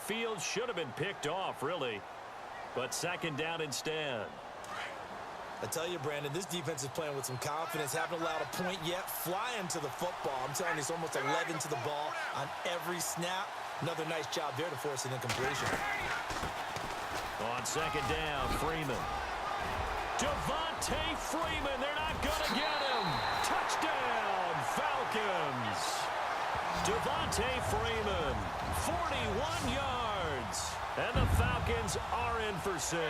midfield. Should have been picked off, really. But second down instead. I tell you, Brandon, this defense is playing with some confidence. Haven't allowed a point yet. Flying to the football. I'm telling you, it's almost 11 to the ball on every snap. Another nice job there to force an incompletion. On second down, Freeman. Devontae Freeman, they're not going to get him. Touchdown, Falcons. Devontae Freeman, 41 yards. And the Falcons are in for 6.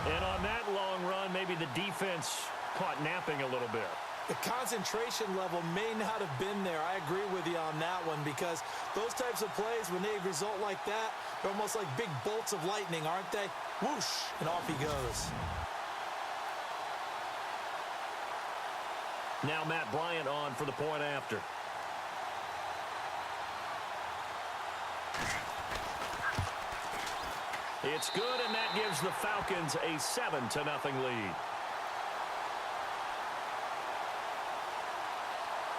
And on that long run, maybe the defense caught napping a little bit. The concentration level may not have been there. I agree with you on that one because those types of plays, when they result like that, they're almost like big bolts of lightning, aren't they? Whoosh, and off he goes. Now Matt Bryant on for the point after. It's good, and that gives the Falcons a 7-0 lead.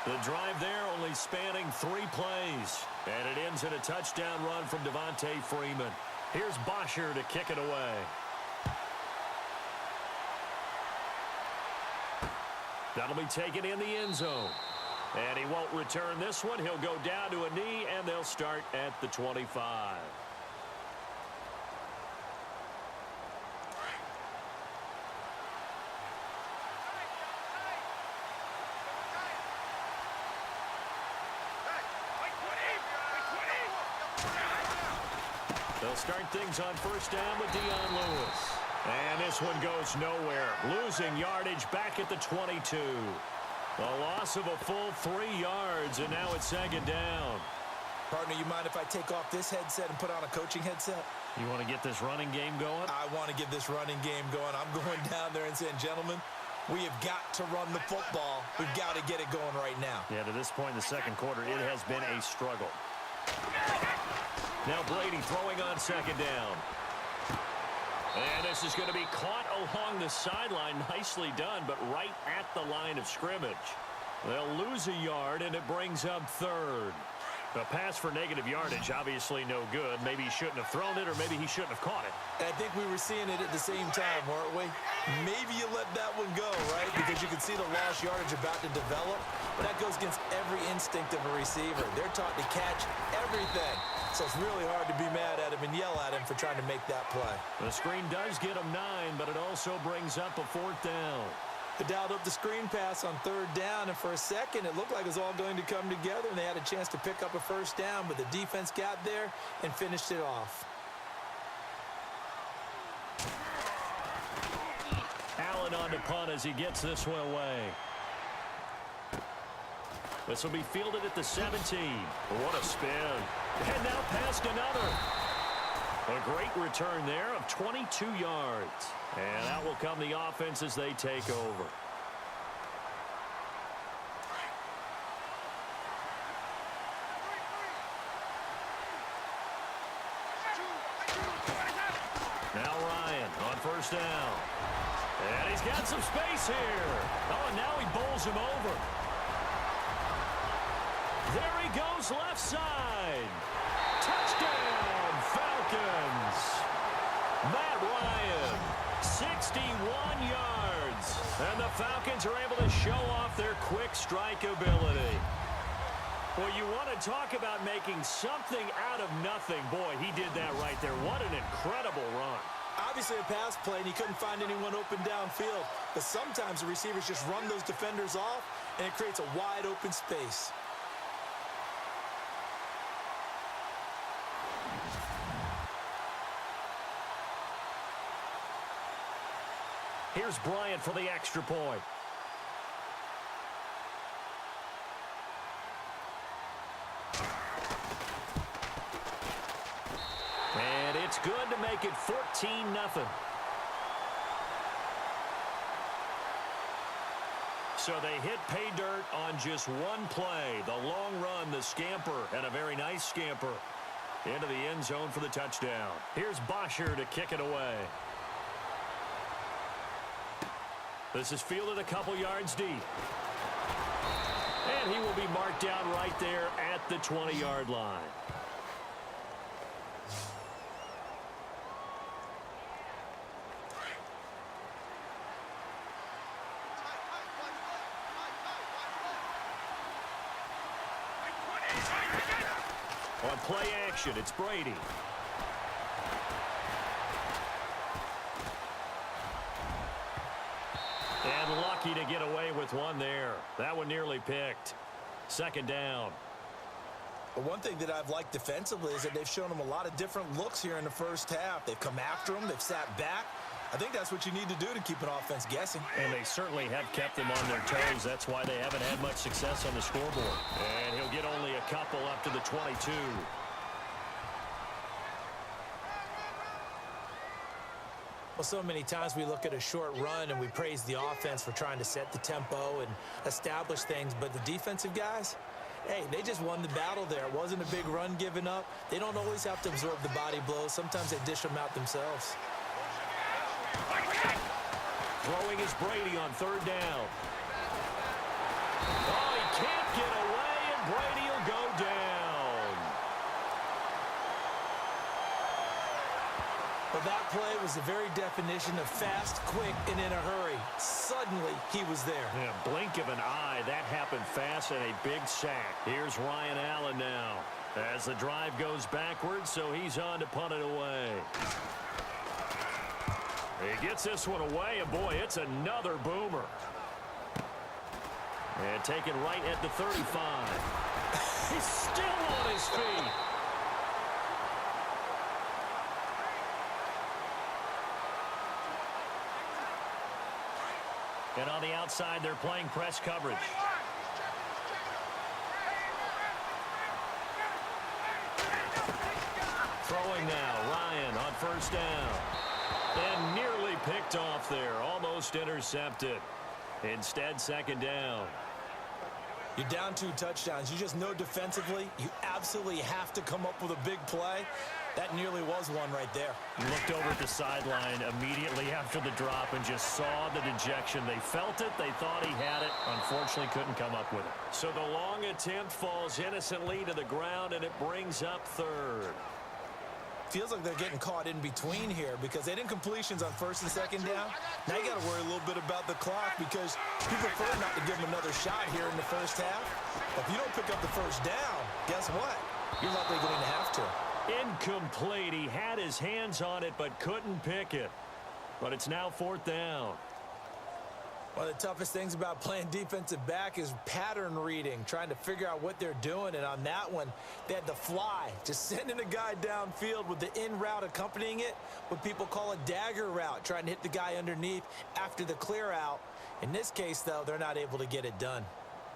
The drive there only spanning 3 plays. And it ends in a touchdown run from Devontae Freeman. Here's Bosher to kick it away. That'll be taken in the end zone. And he won't return this one. He'll go down to a knee, and they'll start at the 25. They'll start things on first down with Dion Lewis. And this one goes nowhere. Losing yardage back at the 22. A loss of a full 3 yards, and now it's second down. Partner, you mind if I take off this headset and put on a coaching headset? You want to get this running game going? I want to get this running game going. I'm going down there and saying, gentlemen, we have got to run the football. We've got to get it going right now. Yeah, to this point in the second quarter, it has been a struggle. Now Brady throwing on second down. And this is going to be caught along the sideline. Nicely done, but right at the line of scrimmage. They'll lose a yard, and it brings up third. A pass for negative yardage, obviously no good. Maybe he shouldn't have thrown it, or maybe he shouldn't have caught it. I think we were seeing it at the same time, weren't we? Maybe you let that one go, right? Because you can see the lost yardage about to develop. But that goes against every instinct of a receiver. They're taught to catch everything. So it's really hard to be mad at him and yell at him for trying to make that play. The screen does get him 9, but it also brings up a 4th down. They dialed up the screen pass on third down, and for a second it looked like it was all going to come together, and they had a chance to pick up a first down, but the defense got there and finished it off. Allen on to punt as he gets this one away. This will be fielded at the 17. What a spin. And now past another. A great return there of 22 yards. And that will come the offense as they take over. Now Ryan on first down. And he's got some space here. Oh, and now he bowls him over. There he goes left side. Touchdown, Falcons. Matt Ryan, 61 yards. And the Falcons are able to show off their quick strike ability. Well, you want to talk about making something out of nothing. Boy, he did that right there. What an incredible run. Obviously a pass play, and he couldn't find anyone open downfield. But sometimes the receivers just run those defenders off, and it creates a wide open space. Here's Bryant for the extra point. And it's good to make it 14-0. So they hit pay dirt on just one play. The long run, the scamper, and a very nice scamper into the end zone for the touchdown. Here's Bosher to kick it away. This is fielded a couple yards deep. And he will be marked down right there at the 20-yard line. On play action, it's Brady. And lucky to get away with one there. That one nearly picked. Second down. But one thing that I've liked defensively is that they've shown them a lot of different looks here in the first half. They've come after them. They've sat back. I think that's what you need to do to keep an offense guessing. And they certainly have kept them on their toes. That's why they haven't had much success on the scoreboard. And he'll get only a couple up to the 22. Well, so many times we look at a short run and we praise the offense for trying to set the tempo and establish things, but the defensive guys, hey, they just won the battle there. It wasn't a big run given up. They don't always have to absorb the body blows. Sometimes they dish them out themselves. Throwing is Brady on third down. Oh, he can't get away, and Brady will go down. Well, that play was the very definition of fast, quick, and in a hurry. Suddenly, he was there. Yeah, blink of an eye. That happened fast and a big sack. Here's Ryan Allen now as the drive goes backwards, so he's on to punt it away. He gets this one away, and boy, it's another boomer. And taken right at the 35. He's still on his feet. And on the outside, they're playing press coverage. Throwing now, Ryan on first down. And nearly picked off there, almost intercepted. Instead, second down. You're down 2 touchdowns. You just know defensively you absolutely have to come up with a big play. That nearly was one right there. He looked over at the sideline immediately after the drop and just saw the dejection. They felt it. They thought he had it. Unfortunately, couldn't come up with it. So the long attempt falls innocently to the ground, and it brings up third. Feels like they're getting caught in between here because they didn't completions on first and second down. Now you got to worry a little bit about the clock because you prefer not to give them another shot here in the first half. But if you don't pick up the first down, guess what? You're likely going to have to. Incomplete. He had his hands on it but couldn't pick it. But it's now fourth down. One of the toughest things about playing defensive back is pattern reading, trying to figure out what they're doing. And on that one, they had the fly, just sending a guy downfield with the in route accompanying it, what people call a dagger route, trying to hit the guy underneath after the clear out. In this case, though, they're not able to get it done.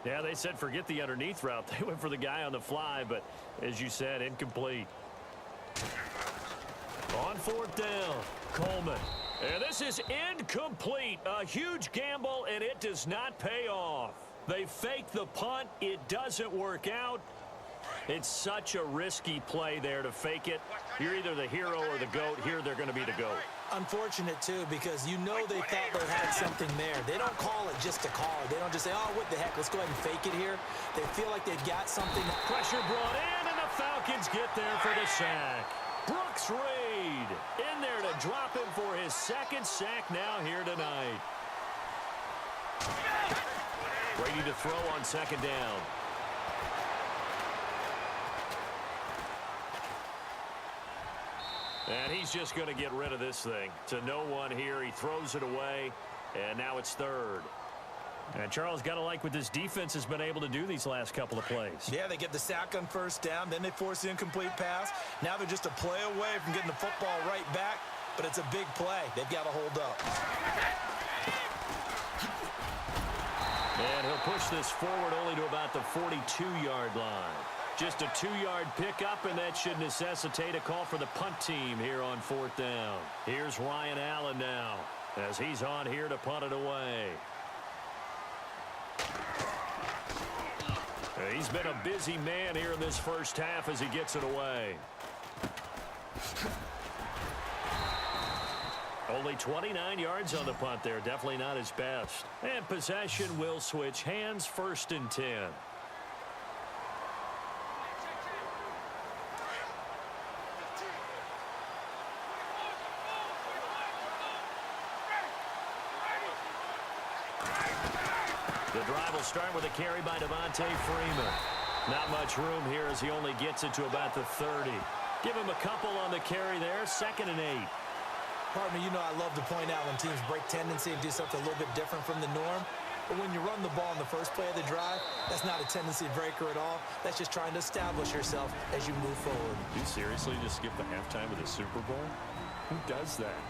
Yeah, they said forget the underneath route. They went for the guy on the fly, but as you said, incomplete. On fourth down, Coleman. And this is incomplete. A huge gamble, and it does not pay off. They fake the punt. It doesn't work out. It's such a risky play there to fake it. You're either the hero or the GOAT. Here, they're going to be the GOAT. Unfortunate, too, because you know they thought they had something there. They don't call it just to call it. They don't just say, oh, what the heck, let's go ahead and fake it here. They feel like they've got something. Pressure brought in, and the Falcons get there for the sack. Brooks Reed in there to drop him for his second sack now here tonight. Brady to throw on second down. And he's just going to get rid of this thing. To no one here. He throws it away, and now it's third. And Charles, got to like what this defense has been able to do these last couple of plays. Yeah, they get the sack on first down, then they force the incomplete pass. Now they're just a play away from getting the football right back, but it's a big play. They've got to hold up. And he'll push this forward only to about the 42-yard line. Just a 2-yard pickup, and that should necessitate a call for the punt team here on fourth down. Here's Ryan Allen now as he's on here to punt it away. He's been a busy man here in this first half as he gets it away. Only 29 yards on the punt there. Definitely not his best. And possession will switch hands, first and 10. The drive will start with a carry by Devontae Freeman. Not much room here as he only gets it to about the 30. Give him a couple on the carry there, 2nd and 8. Partner, you know I love to point out when teams break tendency and do something a little bit different from the norm. But when you run the ball in the first play of the drive, that's not a tendency breaker at all. That's just trying to establish yourself as you move forward. You seriously just skip the halftime of the Super Bowl? Who does that?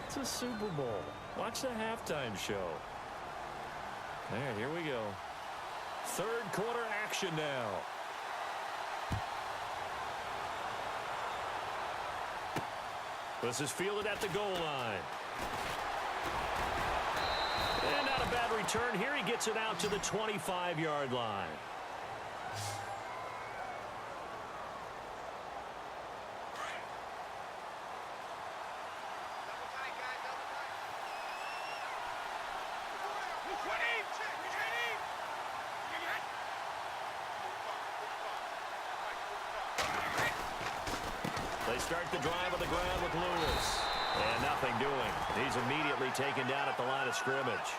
It's a Super Bowl. Watch the halftime show. All right, here we go. 3rd quarter action now. This is fielded at the goal line. And not a bad return here. He gets it out to the 25-yard line. They start the drive on the ground with Lewis. And nothing doing. He's immediately taken down at the line of scrimmage.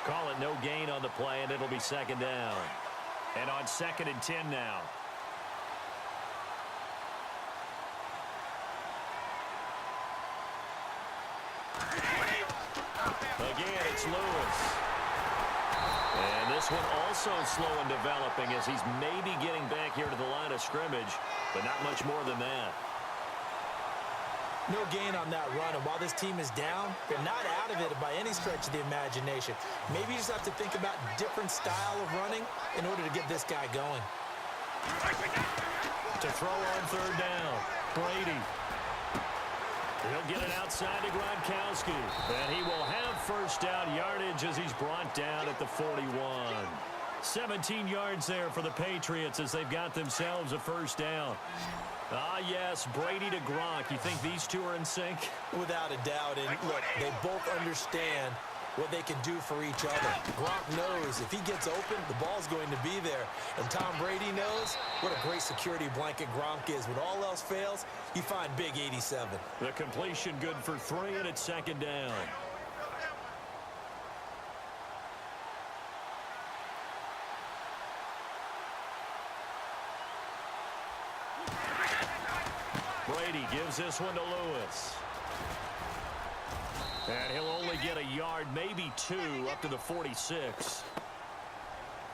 Call it no gain on the play, and it'll be 2nd down. And on 2nd and 10 now. Again, it's Lewis. And this one also slow in developing as he's maybe getting back here to the line of scrimmage, but not much more than that. No gain on that run, and while this team is down, they're not out of it by any stretch of the imagination. Maybe you just have to think about different style of running in order to get this guy going. To throw on 3rd down, Brady. He'll get it outside to Gronkowski, and he will have 1st down yardage as he's brought down at the 41. 17 yards there for the Patriots as they've got themselves a 1st down. Ah, yes, Brady to Gronk. You think these two are in sync? Without a doubt. And look, they both understand what they can do for each other. Gronk knows if he gets open, the ball's going to be there. And Tom Brady knows what a great security blanket Gronk is. When all else fails, you find big 87. The completion good for 3, and it's 2nd down. Brady gives this one to Lewis. And he'll only get a yard, maybe 2, up to the 46.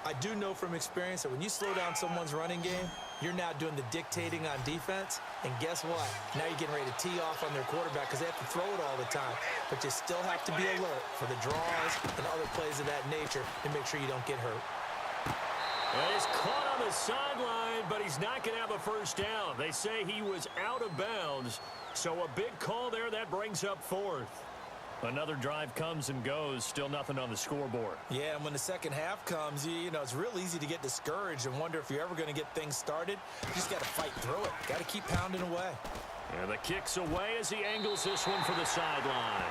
I do know from experience that when you slow down someone's running game, you're now doing the dictating on defense. And guess what? Now you're getting ready to tee off on their quarterback because they have to throw it all the time. But you still have to be alert for the draws and other plays of that nature to make sure you don't get hurt. And he's caught on the sideline, but he's not going to have a 1st down. They say he was out of bounds. So a big call there that brings up 4th. Another drive comes and goes, still nothing on the scoreboard. Yeah, and when the second half comes, you know, it's real easy to get discouraged and wonder if you're ever going to get things started. You just got to fight through it. Got to keep pounding away. And the kick's away as he angles this one for the sideline.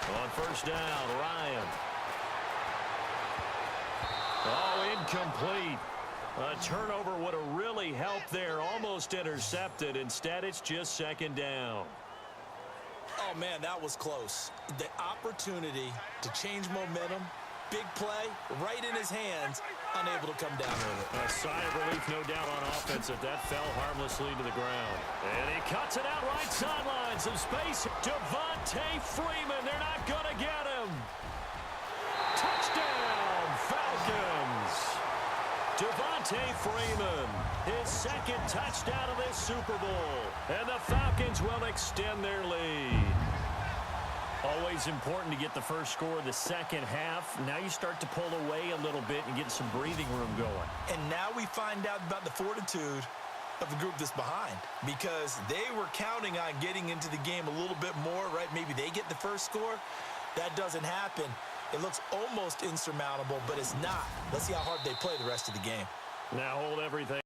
On 1st down, Ryan. Oh, incomplete. A turnover would have really helped there. Almost intercepted. Instead, it's just 2nd down. Oh, man, that was close. The opportunity to change momentum, big play, right in his hands, unable to come down with it. A sigh of relief, no doubt, on offense if that fell harmlessly to the ground. And he cuts it out right sideline. Some space. Devontae Freeman. They're not going to get him. Touchdown, Falcons. Devontae Freeman, his 2nd touchdown of this Super Bowl. And the Falcons will extend their lead. Always important to get the first score of the second half. Now you start to pull away a little bit and get some breathing room going. And now we find out about the fortitude of the group that's behind, because they were counting on getting into the game a little bit more, right? Maybe they get the first score. That doesn't happen. It looks almost insurmountable, but it's not. Let's see how hard they play the rest of the game. Now hold everything.